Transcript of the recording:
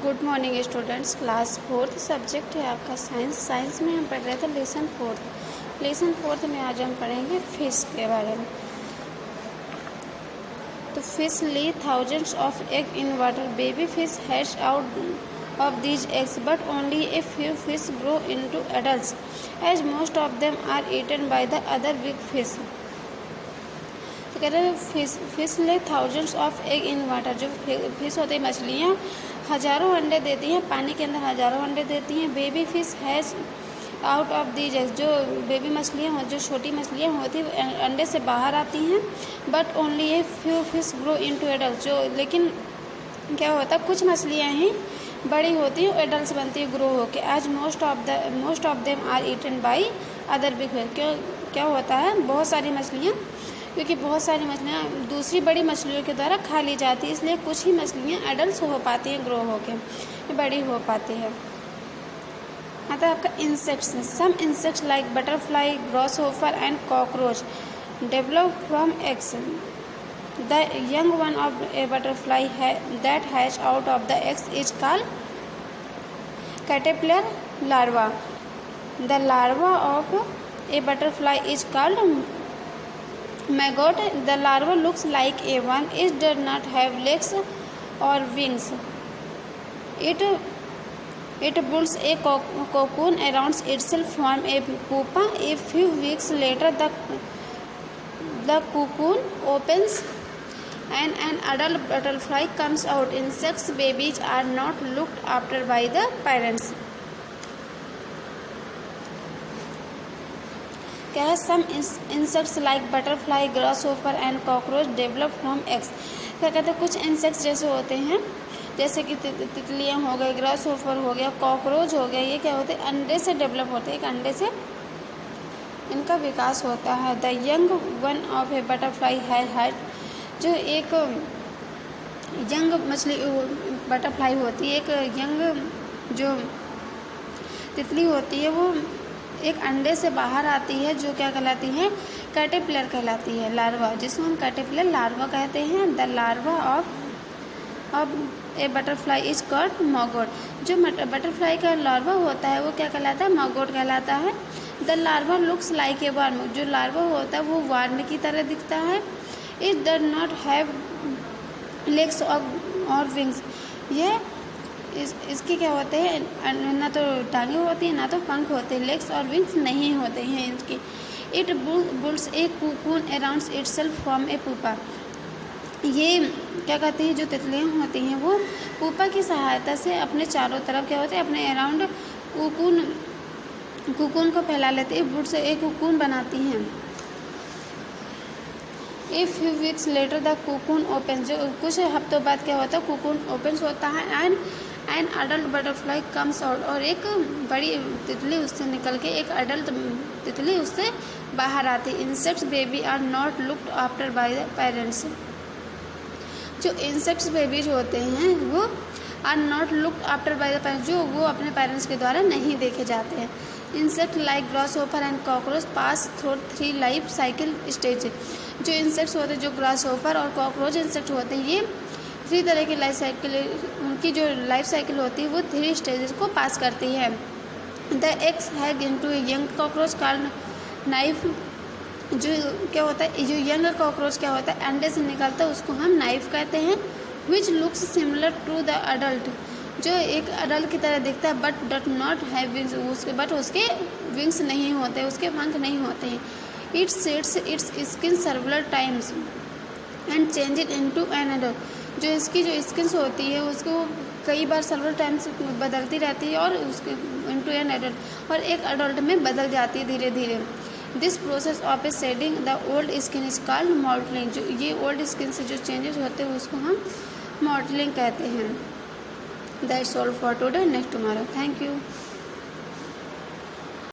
Good morning students. Class fourth subject है आपका science में हम पढ़ रहे थे लेसन फोर्थ में आज हम पढ़ेंगे फिश के बारे में। तो fish lay thousands of egg in water. Baby fish hatch out of these eggs but only a few fish grow into adults as most of them are eaten by the other big fish. तो कह रहे हैं fish lay thousands of egg in water. जो fish होती है मछलियाँ हज़ारों अंडे देती हैं, पानी के अंदर हज़ारों अंडे देती हैं। Baby fish has out of these eggs. जो बेबी मछलियाँ जो छोटी मछलियाँ होती हैं अंडे से बाहर आती हैं। But only a few fish grow into adult. जो लेकिन क्या होता है कुछ मछलियाँ ही बड़ी होती हैं, एडल्ट बनती है ग्रो होके। आज most of them are eaten by other big fish. क्या होता है बहुत सारी मछलियाँ, क्योंकि बहुत सारी मछलियाँ दूसरी बड़ी मछलियों के द्वारा खा ली जाती है, इसलिए कुछ ही मछलियाँ एडल्ट हो पाती हैं, ग्रो होके बड़ी हो पाती है। आता है आपका insects. Some insects like butterfly, grasshopper and cockroach develop from eggs. The young one of a butterfly that hatch out of the eggs is called caterpillar larva. The larva of a butterfly is called maggot. The larva looks like a worm. It does not have legs or wings. It builds a cocoon around itself from a pupa. A few weeks later, the cocoon opens and an adult butterfly comes out. Insects babies are not looked after by the parents. क्या है some insects like butterfly, grasshopper and cockroach develop from eggs. क्या कहते हैं कुछ insects जैसे होते हैं, जैसे कि तितलियाँ हो गई, ग्रासहोफर हो गया, कॉकरोच हो गया, ये क्या होते हैं अंडे से डेवलप होते हैं। एक अंडे से इनका विकास होता है। The young one of a butterfly है जो एक यंग मछली बटरफ्लाई होती है, एक यंग जो तितली होती है वो एक अंडे से बाहर आती है, जो क्या कहलाती है कैटरपिलर कहलाती है, लार्वा, जिसको हम कैटरपिलर लार्वा कहते हैं। The larva of a butterfly is called maggot. जो बटरफ्लाई का लार्वा होता है वो क्या कहलाता है मैगोट कहलाता है। The larva looks like a worm. जो लार्वा होता है वो वर्म की तरह दिखता है। It does not have legs और विंग्स। ये इसके क्या होते हैं ना तो टांगे होती हैं ना तो पंख होते हैं, लेग्स और विंग्स नहीं होते हैं इनके। It bulls A cocoon around itself from A pupa. ये क्या कहते हैं जो तितलियाँ होती हैं वो पुपा की सहायता से अपने चारों तरफ क्या होते हैं अपने अराउंड कुकून को फैला लेते हैं। बुल्स ए कुकून बनाती हैं। A few weeks later the cocoon open. जो कुछ हफ्तों बाद क्या होता है कुकून ओपन्स होता है and adult butterfly comes out. और एक बड़ी तितली उससे निकल के एक अडल्ट तितली उससे बाहर आती। Insects baby are not looked after by the parents. जो इंसेक्ट्स बेबीज होते हैं वो are not looked after by the parents, जो वो अपने पेरेंट्स के द्वारा नहीं देखे जाते हैं। Insect like grasshopper and cockroach pass through 3 life cycle stage. जो इंसेक्ट्स होते हैं जो ग्रासहोफर और कॉकरोच इंसेक्ट होते हैं ये 3 तरह की लाइफ साइकिल, उनकी जो लाइफ साइकिल होती है वो 3 स्टेजेस को पास करती है। The eggs hatch into a young cockroach called nymph. जो क्या होता है जो यंग कॉकरोच क्या होता है अंडे से निकलता है उसको हम नाइफ कहते हैं। Which looks similar to the adult. जो एक अडल्ट की तरह दिखता है but did not have wings. उसके विंग्स नहीं होते, उसके पंख नहीं होते हैं। It sheds its skin several times and change it into an adult. जो इसकी जो स्किन्स होती है उसको कई बार सर्वलर टाइम्स बदलती रहती है और उसके इनटू एन एडल्ट और एक एडल्ट में बदल जाती है धीरे धीरे। This process of A shedding the old skin is called modelling. जो ये ओल्ड स्किन से जो चेंजेस होते हैं उसको हम मॉडलिंग कहते हैं। That's all for today. Next tomorrow. Thank you.